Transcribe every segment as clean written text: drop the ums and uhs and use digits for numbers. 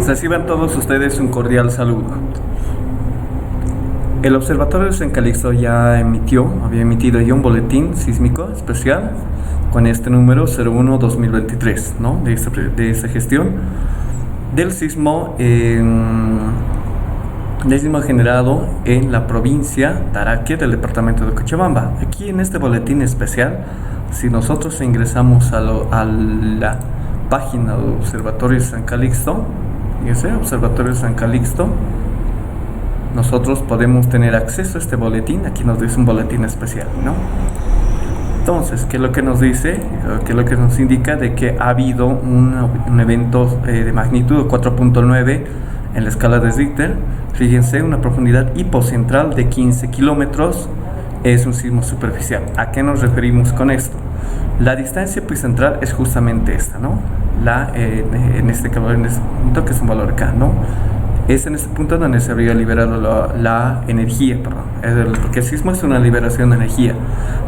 Reciban todos ustedes un cordial saludo. El Observatorio de San Calixto había emitido ya un boletín sísmico especial con este número 01-2023, ¿no? de esta gestión del sismo generado en la provincia Taraqui del departamento de Cochabamba. Aquí en este boletín especial, si nosotros ingresamos a la página del Observatorio de San Calixto, Observatorio de San Calixto, nosotros podemos tener acceso a este boletín. Aquí nos dice un boletín especial, ¿no? Entonces, ¿qué es lo que nos dice? ¿Qué es lo que nos indica? De que ha habido un evento de magnitud 4.9 en la escala de Richter. Fíjense, una profundidad hipocentral de 15 kilómetros. Es un sismo superficial. ¿A qué nos referimos con esto? La distancia epicentral es justamente esta, ¿no? En este punto, que es un valor K, ¿no? Es en este punto donde se habría liberado la energía, porque el sismo es una liberación de energía.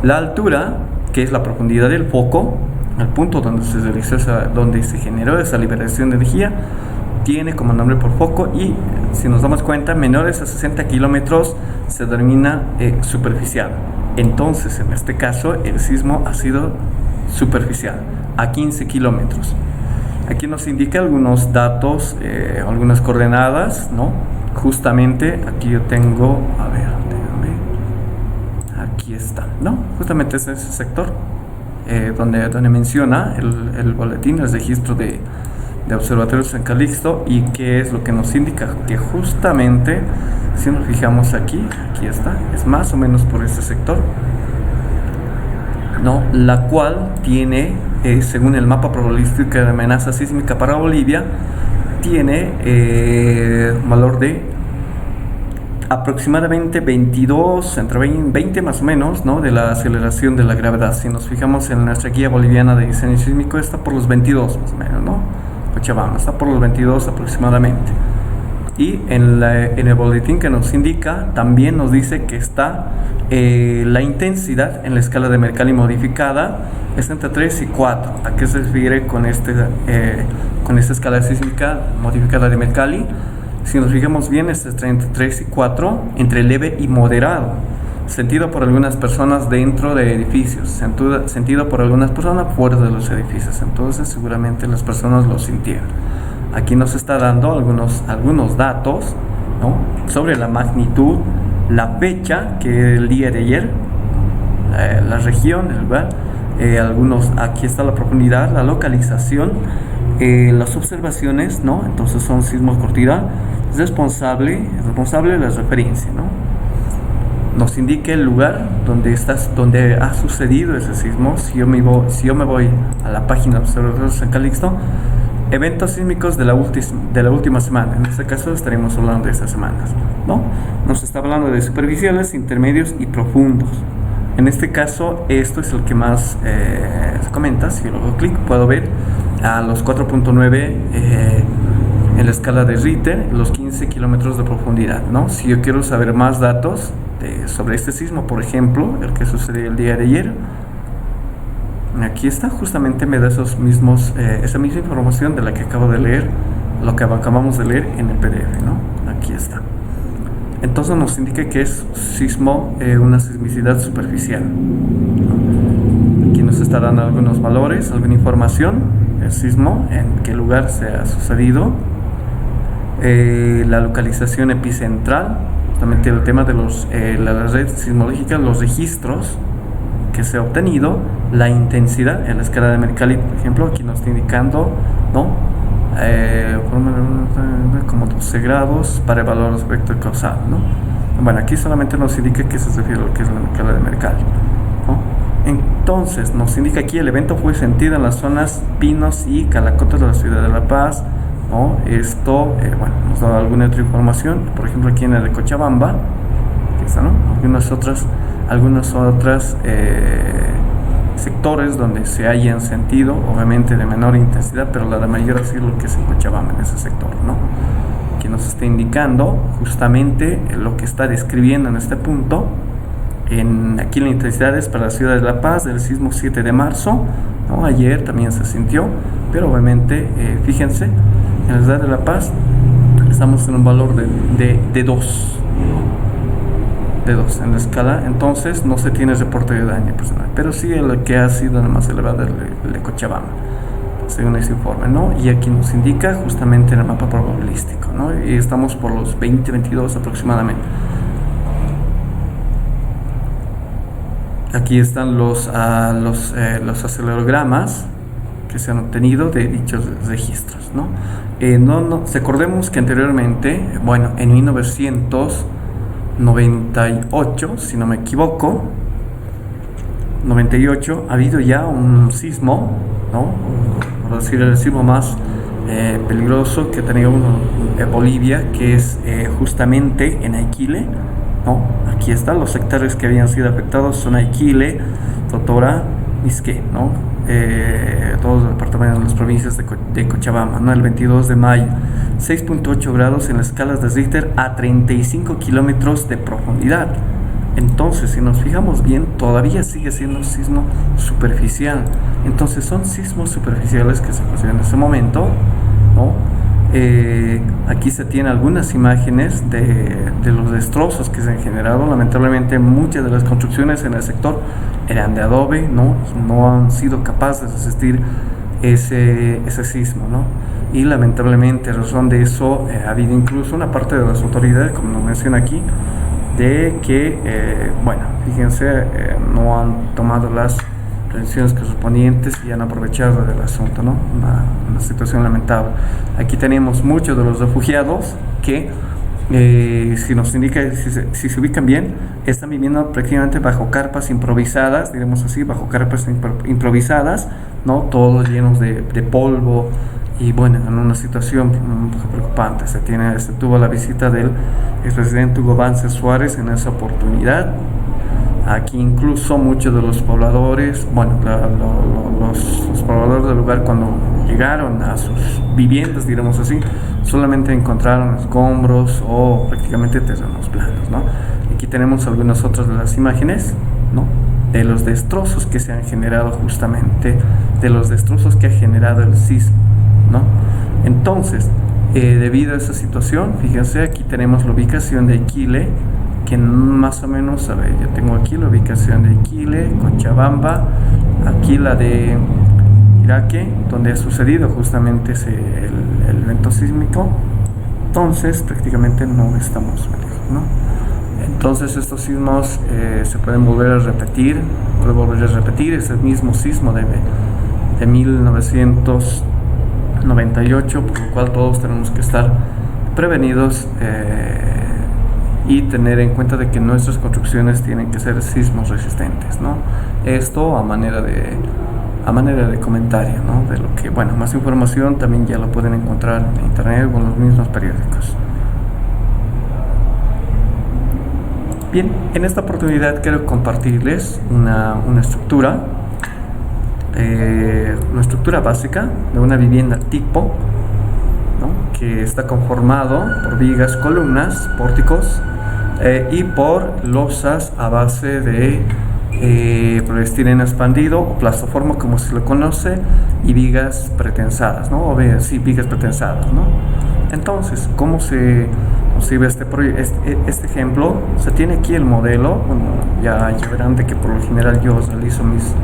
La altura, que es la profundidad del foco, el punto donde se realizó donde se generó esa liberación de energía, tiene como nombre por foco, y si nos damos cuenta, menores a 60 kilómetros se denomina superficial. Entonces, en este caso, el sismo ha sido superficial, a 15 kilómetros. Aquí nos indica algunos datos, algunas coordenadas, ¿no? Justamente aquí yo tengo, aquí está, ¿no? Justamente es ese sector donde menciona el boletín, el registro de Observatorio de San Calixto. Y qué es lo que nos indica, que justamente, si nos fijamos aquí está, es más o menos por este sector, ¿no? La cual tiene, según el mapa probabilístico de amenaza sísmica para Bolivia, tiene valor de aproximadamente 22, entre 20 más o menos, ¿no? De la aceleración de la gravedad. Si nos fijamos en nuestra guía boliviana de diseño sísmico, está por los 22 más o menos, ¿no? Cochabamba está por los 22 aproximadamente. Y en el boletín que nos indica, también nos dice que está la intensidad en la escala de Mercalli modificada es entre 3 y 4. ¿A qué se refiere con esta escala sísmica modificada de Mercalli? Si nos fijamos bien, es entre 3 y 4, entre leve y moderado, sentido por algunas personas dentro de edificios, sentido por algunas personas fuera de los edificios. Entonces seguramente las personas lo sintieron. Aquí nos está dando algunos datos, ¿no? Sobre la magnitud, la fecha, que el día de ayer, la región, el lugar, aquí está la profundidad, la localización, las observaciones, ¿no? Entonces son sismos cortida, es responsable la referencia, ¿no? Nos indica el lugar donde ha sucedido ese sismo. Si yo me voy a la página del Observatorio de San Calixto, eventos sísmicos de la última semana. En este caso estaremos hablando de estas semanas, ¿no? Nos está hablando de superficiales, intermedios y profundos. En este caso, esto es el que más se comenta. Si yo lo hago clic, puedo ver a los 4.9 en la escala de Richter, los 15 kilómetros de profundidad, ¿no? Si yo quiero saber más datos sobre este sismo, por ejemplo, el que sucedió el día de ayer, aquí está, justamente me da esa misma información de la que acabo de leer, lo que acabamos de leer en el PDF, ¿no? Aquí está. Entonces nos indica que es sismo, una sismicidad superficial, ¿no? Aquí nos está dando algunos valores, alguna información, el sismo, en qué lugar se ha sucedido, la localización epicentral, justamente el tema de la red sismológica, los registros que se ha obtenido, la intensidad en la escala de Mercalli, por ejemplo, aquí nos está indicando, ¿no? Como 12 grados para evaluar el aspecto causal, ¿no? Bueno, aquí solamente nos indica que se refiere a lo que es la escala de Mercalli, ¿no? Entonces nos indica aquí el evento fue sentido en las zonas Pinos y Calacotas de la ciudad de La Paz, ¿no? Esto, nos da alguna otra información, por ejemplo aquí en el de Cochabamba, aquí está, ¿no? Algunas otras sectores donde se hayan sentido, obviamente de menor intensidad, pero la de mayor ha sido lo que se escuchaba en ese sector, ¿no? Que nos está indicando justamente lo que está describiendo en este punto. Aquí la intensidad es para la ciudad de La Paz del sismo 7 de marzo, ¿no? Ayer también se sintió, pero obviamente fíjense En la ciudad de La Paz estamos en un valor de 2. De 2 en la escala, entonces no se tiene reporte de daño personal, pero sí el que ha sido el más elevado es el de Cochabamba, según ese informe, ¿no? Y aquí nos indica justamente en el mapa probabilístico, ¿no? Y estamos por los 20-22 aproximadamente. Aquí están los acelerogramas que se han obtenido de dichos registros, ¿no? Recordemos que anteriormente, bueno, en 1998, si no me equivoco, 98, ha habido ya un sismo, ¿no? Por decir el sismo más peligroso que tenía Bolivia, que es justamente en Aiquile, ¿no? Aquí están los sectores que habían sido afectados, son Aiquile, Totora, Isque, ¿no? Todos los departamentos de las provincias de Cochabamba, ¿no? El 22 de mayo, 6.8 grados en las escalas de Richter a 35 kilómetros de profundidad. Entonces, si nos fijamos bien, todavía sigue siendo un sismo superficial. Entonces, son sismos superficiales que se producen en ese momento, ¿no? Aquí se tienen algunas imágenes de los destrozos que se han generado. Lamentablemente, muchas de las construcciones en el sector eran de adobe, ¿no? Y no han sido capaces de resistir ese sismo, ¿no? Y lamentablemente, a razón de eso, ha habido incluso una parte de las autoridades, como nos menciona aquí, de que, bueno, fíjense, no han tomado las prevenciones correspondientes y han aprovechado del asunto, ¿no? Una situación lamentable. Aquí tenemos muchos de los refugiados que, si nos indica, si se ubican bien, están viviendo prácticamente bajo carpas improvisadas, diremos así, bajo carpas improvisadas, ¿no? Todos llenos de polvo. Y bueno, en una situación un poco preocupante. Se tuvo la visita del expresidente Hugo Banzer Suárez en esa oportunidad. Aquí incluso muchos de los pobladores, bueno, los pobladores del lugar, cuando llegaron a sus viviendas, diremos así, solamente encontraron escombros o prácticamente terrenos planos, ¿no? Aquí tenemos algunas otras de las imágenes, ¿no? De los destrozos que se han generado, justamente de los destrozos que ha generado el sismo, ¿no? Entonces, debido a esa situación, fíjense, aquí tenemos la ubicación de Aiquile, que más o menos, a ver, yo tengo aquí la ubicación de Aiquile, Cochabamba, aquí la de Iraque, donde ha sucedido justamente el evento sísmico. Entonces, prácticamente no estamos lejos, ¿no? Entonces, estos sismos se pueden volver a repetir, es el mismo sismo de 1998, por lo cual todos tenemos que estar prevenidos y tener en cuenta de que nuestras construcciones tienen que ser sismos resistentes, ¿no? Esto a manera de comentario, ¿no? De lo que, bueno, más información también ya lo pueden encontrar en internet o en los mismos periódicos. Bien, en esta oportunidad quiero compartirles una estructura básica de una vivienda tipo, ¿no? Que está conformado por vigas, columnas, pórticos y por losas a base de poliestireno expandido o plastoforma, como se lo conoce, y vigas pretensadas, ¿no? O sí, vigas pretensadas, ¿no? Entonces, ¿cómo se concibe este ejemplo? Se tiene aquí el modelo. Bueno, ya verán de que por lo general yo realizo mis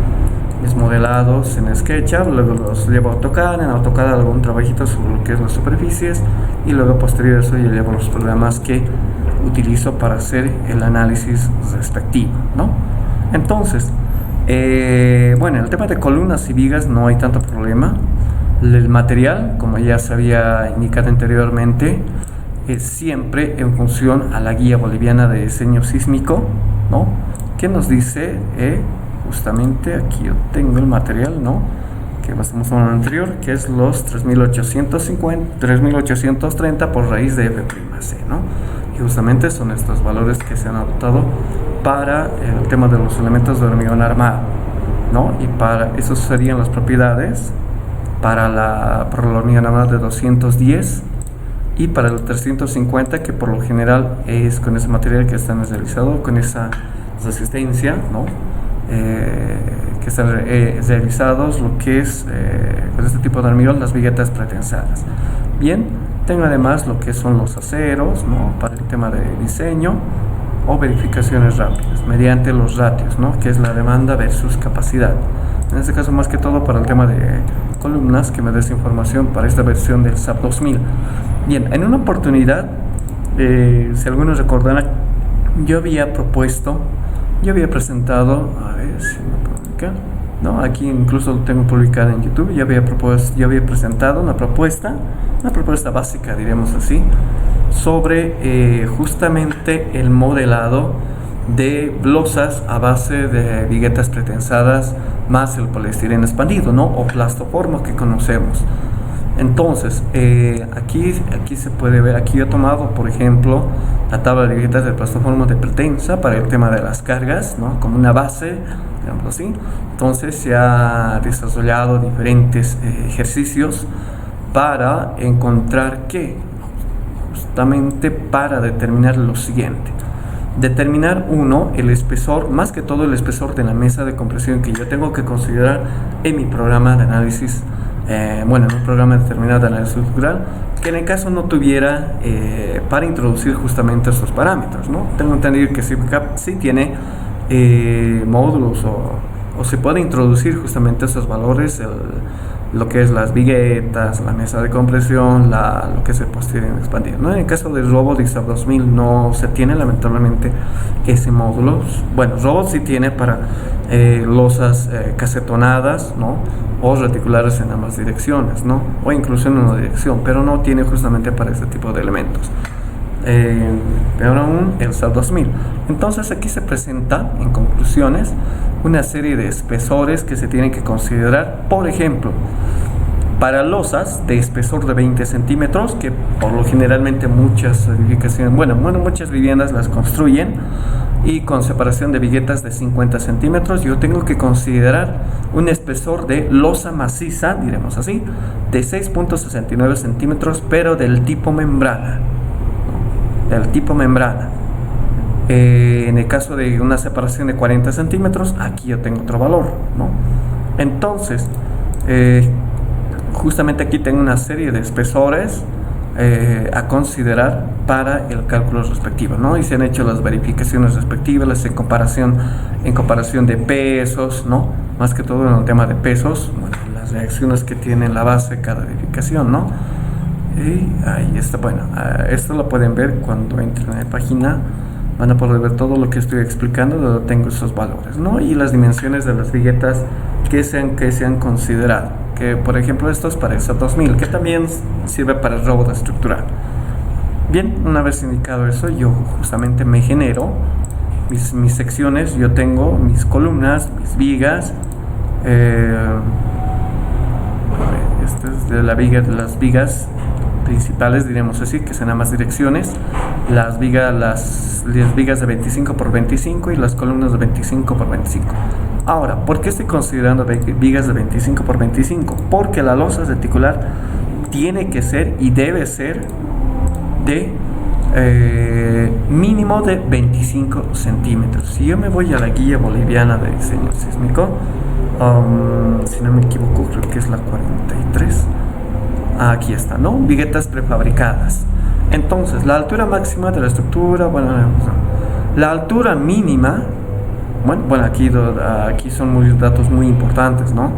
modelados en SketchUp, luego los llevo a AutoCAD, en AutoCAD hago un trabajito sobre lo que es las superficies y luego posterior a eso yo llevo los programas que utilizo para hacer el análisis respectivo, ¿no? Entonces, bueno, en el tema de columnas y vigas no hay tanto problema. El material, como ya se había indicado anteriormente, es siempre en función a la guía boliviana de diseño sísmico, ¿no? Que nos dice, justamente aquí yo tengo el material, ¿no? Que basamos en el anterior, que es los 3830 por raíz de F', ¿no? Y justamente son estos valores que se han adoptado para el tema de los elementos de hormigón armado, ¿no? Y para eso serían las propiedades para la hormigón armado de 210 y para el 350, que por lo general es con ese material que están realizado, con esa resistencia, ¿no? Que están realizados lo que es con este tipo de hormigón, las viguetas pretensadas. Bien, tengo además lo que son los aceros, ¿no? Para el tema de diseño o verificaciones rápidas mediante los ratios, ¿no? Que es la demanda versus capacidad. En este caso, más que todo para el tema de columnas, que me des información para esta versión del SAP 2000. Bien, en una oportunidad, si algunos recordarán, yo había presentado, a ver si me publica, ¿no? Aquí incluso lo tengo publicado en YouTube. Yo había presentado una propuesta básica, diríamos así, sobre justamente el modelado de losas a base de viguetas pretensadas más el poliestireno expandido, ¿no? O plastoformo que conocemos. Entonces, aquí se puede ver, aquí yo he tomado, por ejemplo, la tabla de viguetas del plastoformo de pretensa para el tema de las cargas, ¿no? Como una base, digamos así. Entonces se ha desarrollado diferentes ejercicios para encontrar que, justamente para determinar lo siguiente. Determinar el espesor, más que todo el espesor de la mesa de compresión que yo tengo que considerar en mi programa de análisis, en un programa determinado de análisis estructural, que en el caso no tuviera para introducir justamente estos parámetros, ¿no? Tengo entendido que sí tiene módulos o se puede introducir justamente esos valores, lo que es las viguetas, la mesa de compresión, lo que es el poliestireno expandido, ¿no? En el caso de Robot y SAP 2000 no se tiene lamentablemente ese módulo. Bueno, Robot sí tiene para losas casetonadas, ¿no? O reticulares en ambas direcciones, ¿no? O incluso en una dirección, pero no tiene justamente para ese tipo de elementos. Peor aún, el SAP 2000. Entonces aquí se presenta en conclusiones una serie de espesores que se tienen que considerar. Por ejemplo, para losas de espesor de 20 centímetros, que por lo generalmente muchas edificaciones, muchas viviendas las construyen, y con separación de viguetas de 50 centímetros, yo tengo que considerar un espesor de losa maciza, diremos así, de 6.69 centímetros, pero del tipo membrana. En el caso de una separación de 40 centímetros, aquí yo tengo otro valor, ¿no? Entonces, justamente aquí tengo una serie de espesores a considerar para el cálculo respectivo, ¿no? Y se han hecho las verificaciones respectivas en comparación de pesos, ¿no? Más que todo en el tema de pesos, las reacciones que tiene la base cada edificación, ¿no? Y ahí está. Esto lo pueden ver cuando entren en la página. Van a poder ver todo lo que estoy explicando, donde tengo esos valores, ¿no? Y las dimensiones de las viguetas que se han considerado. Que por ejemplo esto es para el SAP 2000, que también sirve para el robot estructural. Bien, una vez indicado eso, yo justamente me genero mis secciones. Yo tengo mis columnas, mis vigas. Esta es de las vigas principales, diremos así, que son ambas direcciones, las vigas de 25 por 25 y las columnas de 25 por 25. Ahora, ¿por qué estoy considerando vigas de 25 por 25? Porque la losa reticular tiene que ser y debe ser de mínimo de 25 centímetros. Si yo me voy a la guía boliviana de diseño sísmico, si no me equivoco, creo que es la 43. Aquí está, ¿no? Viguetas prefabricadas. Entonces, la altura máxima de la estructura, la altura mínima, aquí son datos muy importantes, ¿no?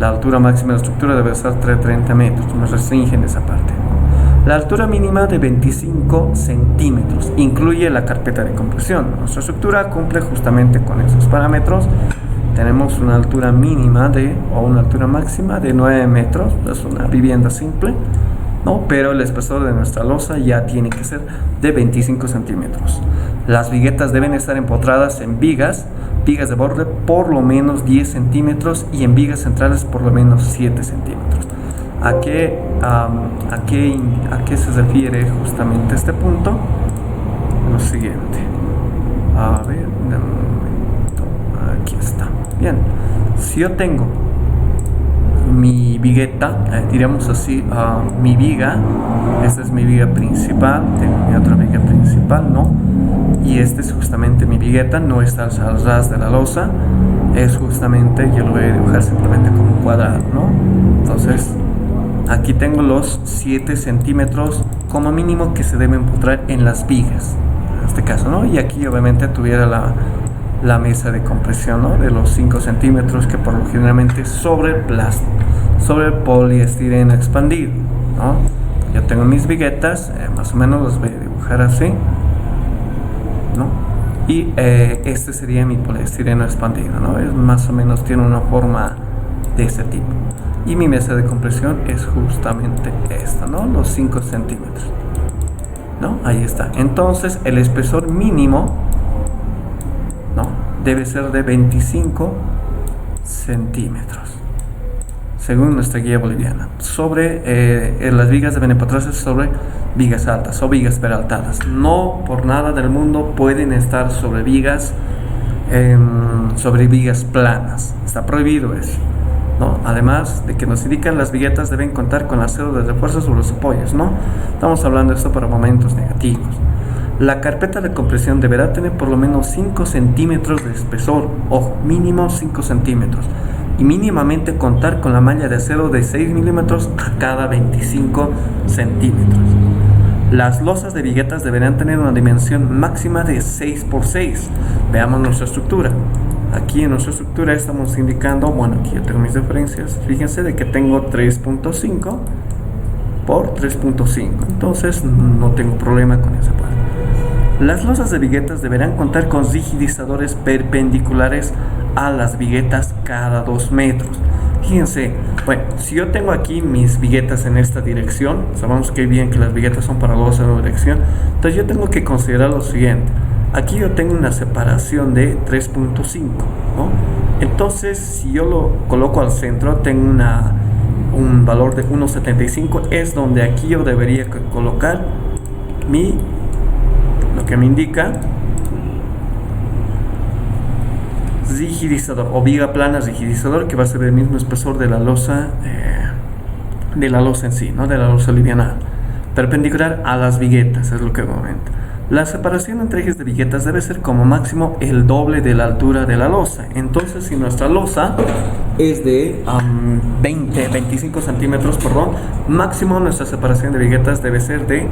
La altura máxima de la estructura debe ser 30 metros, me restringen esa parte. La altura mínima de 25 centímetros incluye la carpeta de compresión. Nuestra estructura cumple justamente con esos parámetros. Tenemos una altura mínima o una altura máxima de 9 metros, es una vivienda simple, ¿no? Pero el espesor de nuestra losa ya tiene que ser de 25 centímetros. Las viguetas deben estar empotradas en vigas de borde por lo menos 10 centímetros y en vigas centrales por lo menos 7 centímetros. ¿A qué se refiere justamente este punto? Lo siguiente. A ver, aquí está. Bien, si yo tengo mi vigueta, diríamos así, mi viga, esta es mi viga principal, tengo mi otra viga principal, ¿no? Y esta es justamente mi vigueta, no está al ras de la losa, es justamente, yo lo voy a dibujar simplemente como un cuadrado, ¿no? Entonces, Aquí tengo los 7 centímetros como mínimo que se deben encontrar en las vigas, en este caso, ¿no? Y aquí obviamente tuviera la mesa de compresión, ¿no? De los 5 centímetros que por lo generalmente sobre el plástico, sobre el poliestireno expandido, ¿no? Yo tengo mis viguetas, más o menos los voy a dibujar así, ¿no? Y este sería mi poliestireno expandido, ¿no? Es más o menos, tiene una forma de este tipo. Y mi mesa de compresión es justamente esta, ¿no? Los 5 centímetros, ¿no? Ahí está. Entonces el espesor mínimo, ¿no? Debe ser de 25 centímetros, según nuestra guía boliviana. Sobre las vigas deben encontrarse sobre vigas altas o vigas peraltadas. No por nada del mundo pueden estar sobre vigas planas. Está prohibido eso, ¿no? Además de que nos indican las viguetas deben contar con acero de refuerzo sobre los apoyos, ¿no? Estamos hablando de esto para momentos negativos. La carpeta de compresión deberá tener por lo menos 5 centímetros de espesor, o mínimo 5 centímetros, y mínimamente contar con la malla de acero de 6 milímetros a cada 25 centímetros. Las losas de viguetas deberán tener una dimensión máxima de 6 por 6. Veamos nuestra estructura. Aquí en nuestra estructura estamos indicando, bueno, aquí yo tengo mis referencias. Fíjense de que tengo 3.5 por 3.5, entonces no tengo problema con esa parte. Las losas de viguetas deberán contar con rigidizadores perpendiculares a las viguetas cada 2 metros. Fíjense, bueno, si yo tengo aquí mis viguetas en esta dirección, sabemos que bien que las viguetas son para losa en dirección, entonces yo tengo que considerar lo siguiente. Aquí yo tengo una separación de 3.5, ¿no? Entonces, si yo lo coloco al centro, tengo un valor de 1.75, es donde aquí yo debería colocar lo que me indica rigidizador o viga plana rigidizador, que va a ser el mismo espesor de la losa en sí, ¿no? De la losa liviana, perpendicular a las viguetas, es lo que comenta. La separación entre ejes de viguetas debe ser como máximo el doble de la altura de la losa. Entonces, si nuestra losa es de 25 centímetros, máximo nuestra separación de viguetas debe ser de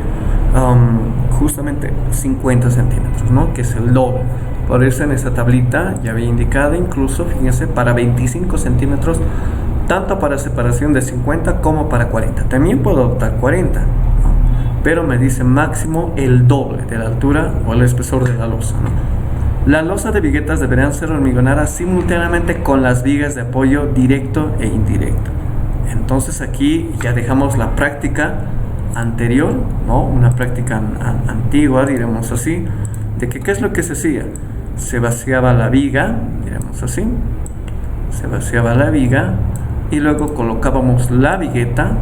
justamente 50 centímetros, ¿no? Que es el doble. Por eso en esa tablita ya había indicado, incluso, fíjense, para 25 centímetros, tanto para separación de 50 como para 40. También puedo optar 40, ¿no? Pero me dice máximo el doble de la altura o el espesor de la losa, ¿no? Las losas de viguetas deberán ser hormigonadas simultáneamente con las vigas de apoyo directo e indirecto. Entonces aquí ya dejamos la práctica anterior, ¿no? Una práctica antigua, diremos así, de que ¿qué es lo que se hacía? Se vaciaba la viga, diremos así, se vaciaba la viga y luego colocábamos la vigueta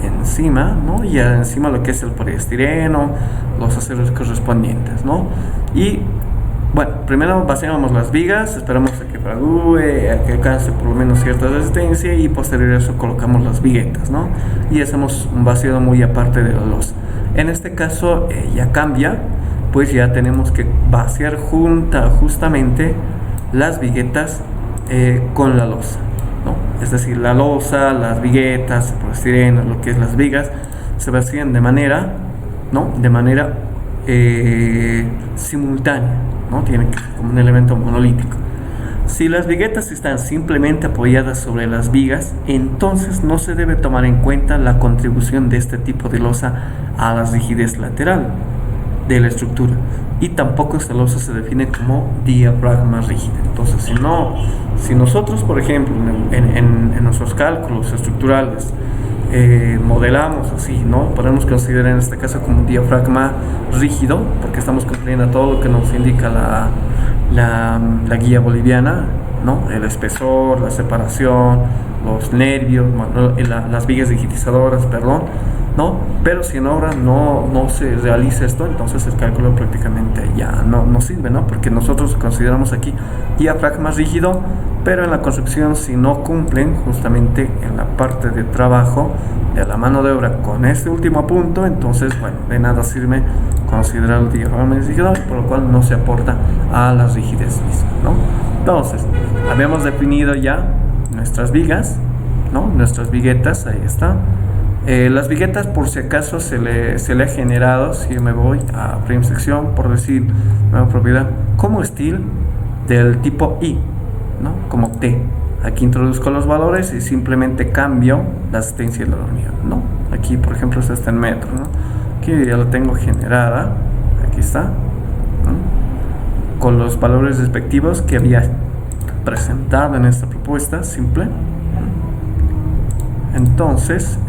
encima, ¿no? Y encima lo que es el poliestireno, los aceros correspondientes, ¿no? Y bueno, primero vaciamos las vigas, esperamos a que fragúe, a que alcance por lo menos cierta resistencia, y posterior a eso colocamos las viguetas, ¿no? Y hacemos un vaciado muy aparte de la losa. En este caso ya cambia, pues ya tenemos que vaciar justamente las viguetas con la losa, ¿no? Es decir, la losa, las viguetas, el poliestireno, lo que es las vigas, se vacían de manera, ¿no? De manera simultánea, ¿no? Tiene que ser como un elemento monolítico. Si las viguetas están simplemente apoyadas sobre las vigas, entonces no se debe tomar en cuenta la contribución de este tipo de losa a la rigidez lateral de la estructura, y tampoco esta losa se define como diafragma rígida. Entonces, si nosotros, por ejemplo, en nuestros cálculos estructurales modelamos así, ¿no? Podemos considerar en este caso como un diafragma rígido, porque estamos cumpliendo todo lo que nos indica la guía boliviana, ¿no? El espesor, la separación, los nervios, las vigas rigidizadoras, perdón, ¿no? Pero si en obra no se realiza esto, entonces el cálculo prácticamente ya no sirve, ¿no? Porque nosotros consideramos aquí diafragma rígido, pero en la construcción, si no cumplen justamente en la parte de trabajo de la mano de obra con este último punto, entonces, bueno, de nada sirve considerar el diafragma rígido, por lo cual no se aporta a la rigidez misma, ¿no? Entonces, habíamos definido ya nuestras vigas, ¿no? Nuestras viguetas, ahí está. Las viguetas, por si acaso se le ha generado, si yo me voy a frame sección, por decir, nueva propiedad, como style del tipo I, ¿no? Como T. Aquí introduzco los valores y simplemente cambio la asistencia de la hormiga, ¿no? Aquí, por ejemplo, esta está en metro, ¿no? Aquí ya la tengo generada, aquí está, ¿no? Con los valores respectivos que había presentado en esta propuesta simple. Entonces,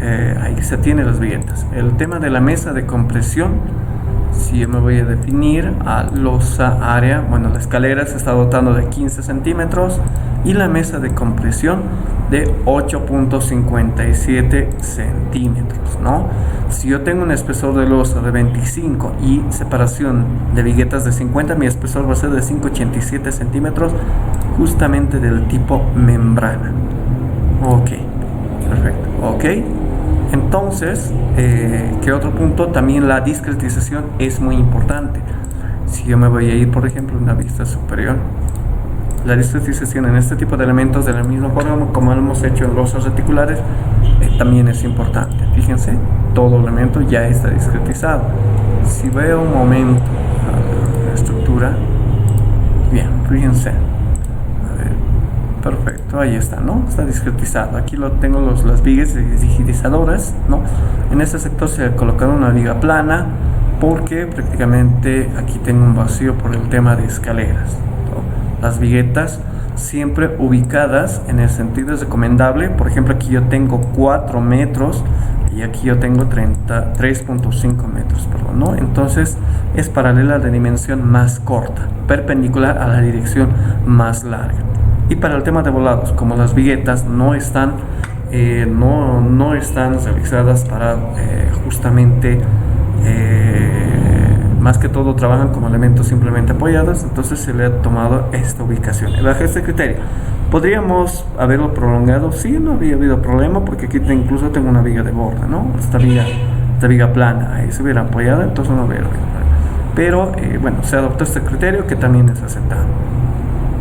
ahí se tienen las viguetas. El tema de la mesa de compresión, si yo me voy a definir a losa área, bueno, la escalera se está dotando de 15 centímetros y la mesa de compresión de 8.57 centímetros, ¿no? Si yo tengo un espesor de losa de 25 y separación de viguetas de 50, mi espesor va a ser de 5.87 centímetros, justamente del tipo membrana. Ok, perfecto, ok. Entonces, ¿qué otro punto? También la discretización es muy importante. Si yo me voy a ir, por ejemplo, a una vista superior, la discretización en este tipo de elementos, de la misma forma como lo hemos hecho en losas reticulares, también es importante. Fíjense, todo elemento ya está discretizado. Si veo un momento la estructura, bien, fíjense. Perfecto, ahí está, ¿no? Está discretizado. Aquí lo tengo las vigas digitizadoras, ¿no? En este sector se ha colocado una viga plana porque prácticamente aquí tengo un vacío por el tema de escaleras, ¿no? Las viguetas siempre ubicadas en el sentido es recomendable. Por ejemplo, aquí yo tengo 4 metros y aquí yo tengo 3.5 metros, perdón, ¿no? Entonces es paralela de dimensión más corta, perpendicular a la dirección más larga. Y para el tema de volados, como las viguetas no están realizadas para justamente, más que todo trabajan como elementos simplemente apoyados, entonces se le ha tomado esta ubicación. Bajo este criterio, ¿podríamos haberlo prolongado? Sí, no había habido problema, porque aquí incluso tengo una viga de borde, ¿no? Esta viga plana, ahí se hubiera apoyado, entonces no hubiera habido problema. Pero, bueno, se adoptó este criterio que también es aceptado.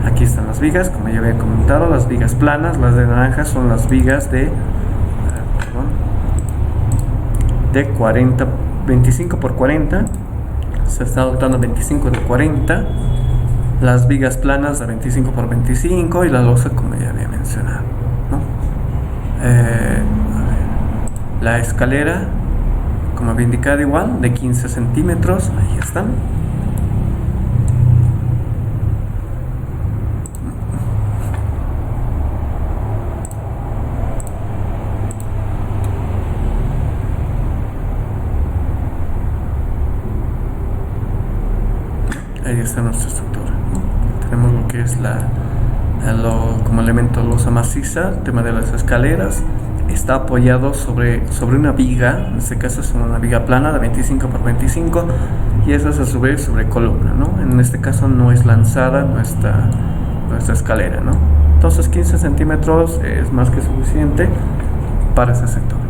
Aquí están las vigas, como ya había comentado, las vigas planas. Las de naranja son las vigas de 25 por 40. Se está adoptando 25 de 40. Las vigas planas de 25 por 25 y la losa, como ya había mencionado, ¿no? La escalera, como había indicado, igual de 15 centímetros. Ahí están. Ahí está nuestra estructura, ¿no? Tenemos lo que es como elemento losa maciza. El tema de las escaleras está apoyado sobre una viga, en este caso es una viga plana de 25 por 25 y esa es a su vez sobre columna, ¿no? En este caso no es lanzada nuestra escalera, ¿no? Entonces 15 centímetros es más que suficiente para ese sector.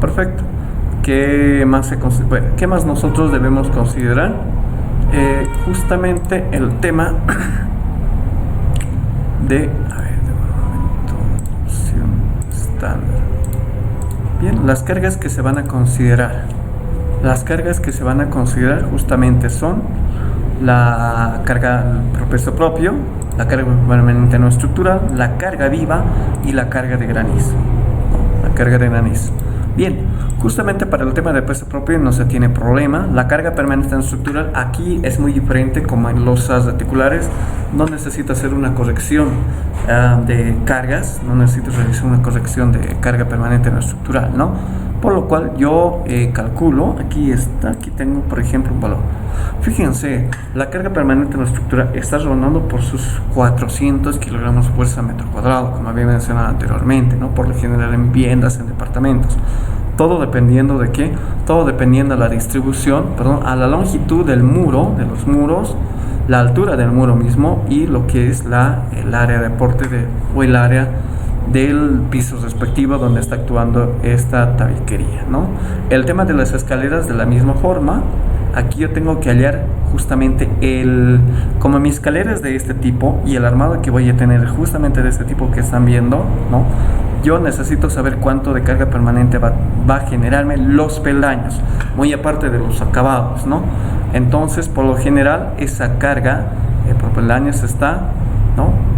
Perfecto. ¿Qué más nosotros debemos considerar? Justamente el tema de opción estándar. Bien, las cargas que se van a considerar. Las cargas que se van a considerar justamente son la carga por peso propio, la carga permanente no estructural, la carga viva y la carga de granizo. La carga de granizo. Bien, justamente para el tema de peso propio no se tiene problema. La carga permanente no estructural aquí es muy diferente, como en losas reticulares. No necesita hacer una corrección de cargas, no necesito realizar una corrección de carga permanente no estructural, ¿no? Por lo cual yo calculo, aquí tengo por ejemplo un valor. Fíjense, la carga permanente no estructural está rondando por sus 400 kilogramos fuerza metro cuadrado, como había mencionado anteriormente, ¿no? Por lo general en viviendas, en departamentos. Todo dependiendo de qué, todo dependiendo de la distribución, a la longitud del muro, de los muros, la altura del muro mismo y lo que es el área de aporte o el área del piso respectivo donde está actuando esta tabiquería, ¿no? El tema de las escaleras, de la misma forma, aquí yo tengo que hallar justamente como mi escalera es de este tipo y el armado que voy a tener justamente de este tipo que están viendo, ¿no? yo necesito saber cuánto de carga permanente va a generarme los peldaños, muy aparte de los acabados, ¿no? Entonces, por lo general, esa carga por peldaños está, ¿no?,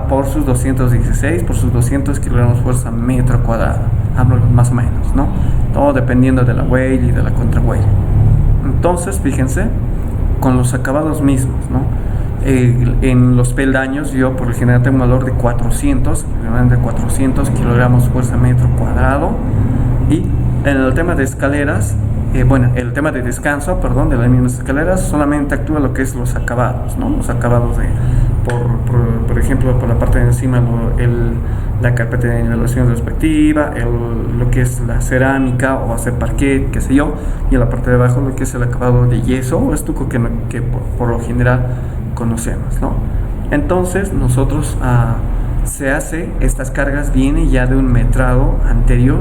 por sus 216, por sus 200 kilogramos fuerza metro cuadrado, más o menos, ¿no? Todo dependiendo de la weight y de la contra-weight. Entonces, fíjense, con los acabados mismos, ¿no? En los peldaños yo por lo general tengo un valor de 400 kilogramos fuerza metro cuadrado. Y en el tema de escaleras, el tema de descanso, perdón, de las mismas escaleras, solamente actúa lo que es los acabados, ¿no? Los acabados por ejemplo, por la parte de encima, la carpeta de nivelación respectiva, lo que es la cerámica o hacer parquet, qué sé yo, y en la parte de abajo lo que es el acabado de yeso o estuco que por lo general conocemos, ¿no? Entonces nosotros estas cargas viene ya de un metrado anterior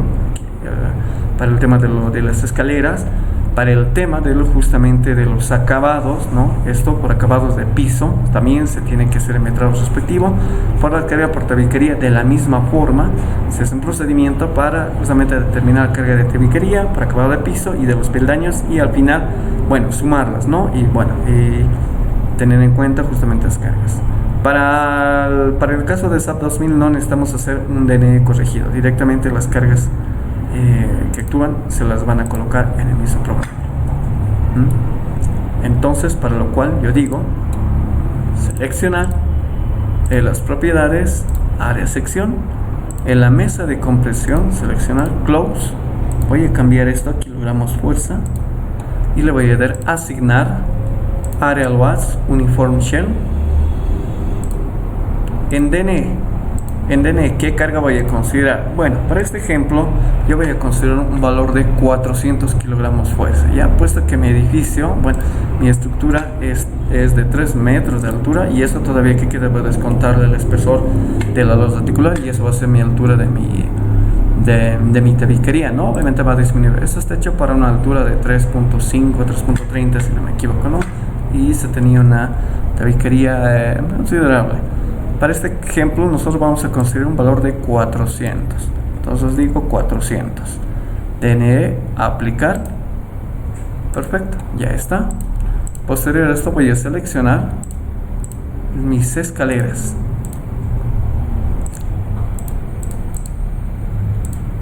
para el tema de las escaleras, para el tema justamente de los acabados, ¿no? Esto por acabados de piso también se tiene que hacer el metrado respectivo. Por la carga por tabiquería, de la misma forma se hace un procedimiento para justamente determinar la carga de tabiquería por acabado de piso y de los peldaños, y al final, sumarlas, ¿no? Y tener en cuenta justamente las cargas. Para el caso de SAP 2000 no necesitamos hacer un DNE corregido, directamente las cargas que actúan se las van a colocar en el mismo programa. Entonces, para lo cual yo digo seleccionar las propiedades, área sección, en la mesa de compresión seleccionar close, voy a cambiar esto a kilogramos fuerza y le voy a dar asignar área watts uniform shell. En DNE, ¿qué carga voy a considerar? Bueno, para este ejemplo yo voy a considerar un valor de 400 kilogramos fuerza, ya puesto que mi edificio, mi estructura es de 3 metros de altura, y eso todavía que queda para descontarle el espesor de la losa articular, y eso va a ser mi altura de mi tabiquería, ¿no? Obviamente va a disminuir. Esto está hecho para una altura de 3.5, 3.30 si no me equivoco, ¿no? Y se tenía una tabiquería considerable. Para este ejemplo nosotros vamos a considerar un valor de 400. Entonces digo 400. DNE, aplicar. Perfecto, ya está. Posterior a esto voy a seleccionar mis escaleras.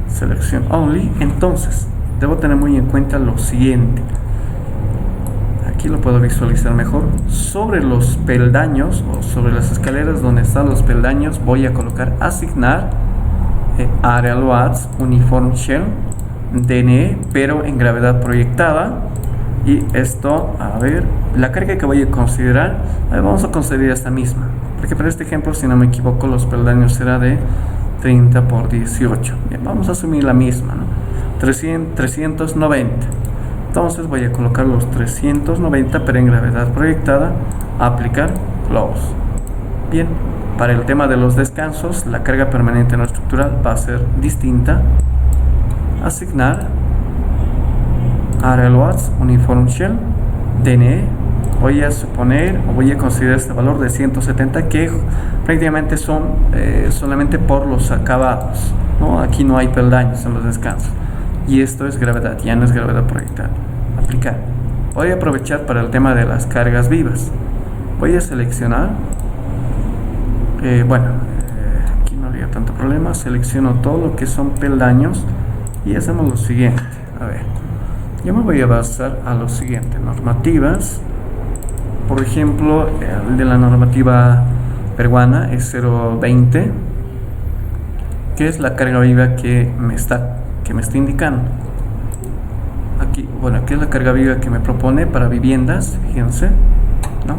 Selección only. Entonces debo tener muy en cuenta lo siguiente. Aquí lo puedo visualizar mejor. Sobre los peldaños o sobre las escaleras donde están los peldaños voy a colocar asignar Aerial Watts Uniform Shell DNE, pero en gravedad proyectada. Y esto, la carga que voy a considerar, vamos a considerar esta misma, porque para este ejemplo, si no me equivoco, los peldaños será de 30 por 18. Bien, vamos a asumir la misma, ¿no? 390. Entonces voy a colocar los 390, pero en gravedad proyectada, aplicar close. Bien, para el tema de los descansos, la carga permanente no estructural va a ser distinta. Asignar Aerial Watts Uniform Shell DNE. Voy a suponer o voy a considerar este valor de 170, que prácticamente son solamente por los acabados, ¿no? Aquí no hay peldaños en los descansos. Y esto es gravedad, ya no es gravedad proyectada. Aplicar. Voy a aprovechar para el tema de las cargas vivas. Voy a seleccionar, aquí no había tanto problema. Selecciono todo lo que son peldaños y hacemos lo siguiente. Yo me voy a basar a lo siguiente: normativas. Por ejemplo, el de la normativa peruana es 020, que es la carga viva que me está indicando. Aquí es la carga viva que me propone para viviendas, fíjense, ¿no?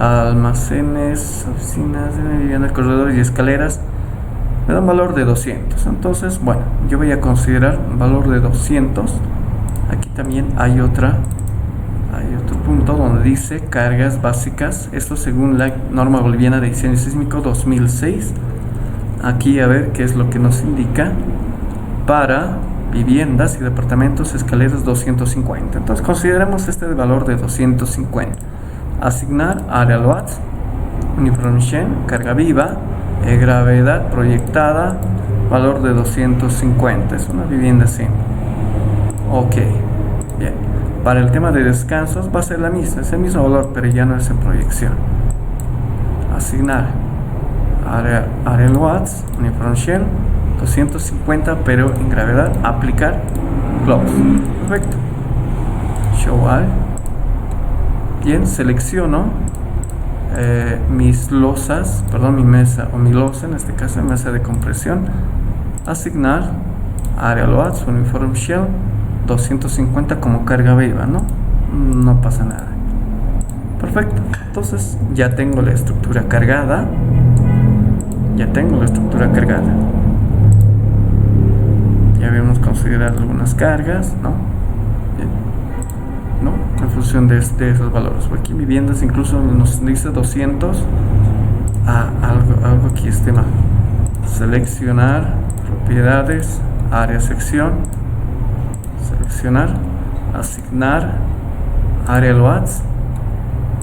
Almacenes, oficinas, viviendas, corredores y escaleras. Me da un valor de 200. Entonces, yo voy a considerar un valor de 200. Aquí también hay otro punto donde dice cargas básicas. Esto según la norma boliviana de diseño sísmico 2006. Aquí a ver qué es lo que nos indica para viviendas y departamentos, escaleras 250. Entonces consideramos este valor de 250. Asignar Aerial Watts Uniform Shell, carga viva, gravedad proyectada, valor de 250. Es una vivienda así. Ok, bien. Para el tema de descansos va a ser la misma, es el mismo valor, pero ya no es en proyección. Asignar área watts, uniform shell, 250, pero en gravedad. Aplicar, close. Perfecto. Show all. Bien, selecciono mis losas, perdón, mi mesa o mi losa, en este caso mesa de compresión. Asignar área watts, uniform shell, 250 como carga viva, no pasa nada. Perfecto, entonces ya tengo la estructura cargada. Ya habíamos considerado algunas cargas, en función de esos valores. Aquí en viviendas incluso nos dice 200. Algo aquí esté mal. Seleccionar propiedades, área sección, seleccionar, asignar área watts,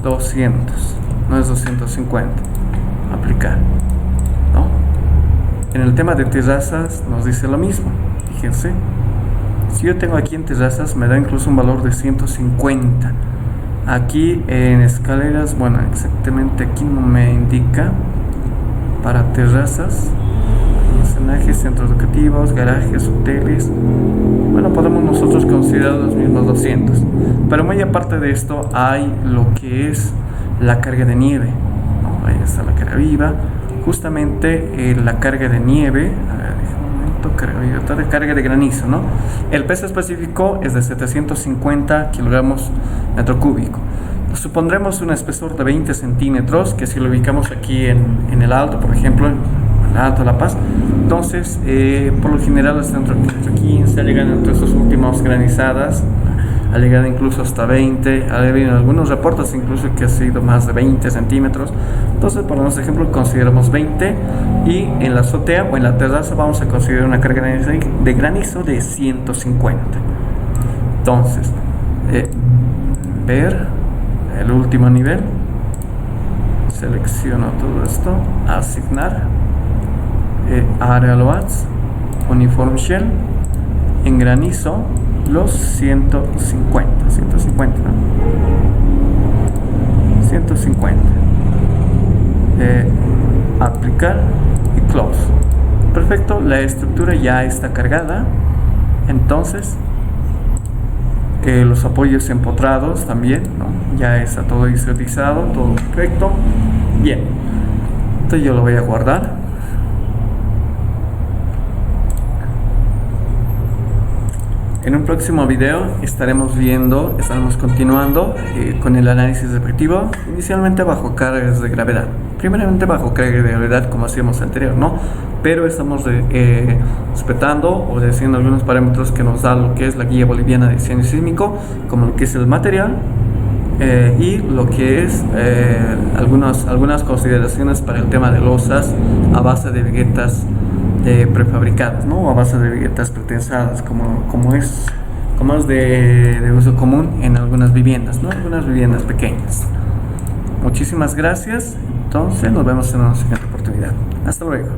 200, no es 250. Aplicar. En el tema de terrazas nos dice lo mismo. Fíjense, si yo tengo aquí en terrazas me da incluso un valor de 150. Aquí en escaleras, bueno, exactamente aquí no me indica. Para terrazas, almacenaje, centros educativos, garajes, hoteles, bueno, podemos nosotros considerar los mismos 200. Pero muy aparte de esto hay lo que es la carga de nieve, ahí está la carga viva. Justamente la carga de nieve, carga de granizo, el peso específico es de 750 kilogramos metro cúbico. Supondremos un espesor de 20 centímetros, que si lo ubicamos aquí en el Alto, por ejemplo, en el Alto La Paz, entonces por lo general está entre 15, ha llegado entre estos últimos granizadas, ha llegado incluso hasta 20, ha habido algunos reportes incluso que ha sido más de 20 centímetros. Entonces, por nuestro ejemplo, consideramos 20, y en la azotea o en la terraza vamos a considerar una carga de granizo de 150. Entonces, ver el último nivel, selecciono todo esto, asignar área watts, uniform shell, en granizo los 150, 150, aplicar y close. Perfecto, la estructura ya está cargada. Entonces los apoyos empotrados también, ya está todo visualizado, todo perfecto. Bien, entonces yo lo voy a guardar. En un próximo video estaremos continuando con el análisis descriptivo, inicialmente bajo cargas de gravedad. Primeramente bajo carga de gravedad, como hacíamos anterior, pero estamos respetando, obedeciendo algunos parámetros que nos da lo que es la guía boliviana de diseño sísmico, como lo que es el material y lo que es algunas consideraciones para el tema de losas a base de viguetas prefabricadas, a base de viguetas pretensadas, como es de uso común en algunas viviendas, algunas viviendas pequeñas. Muchísimas gracias. Entonces nos vemos en una siguiente oportunidad. Hasta luego.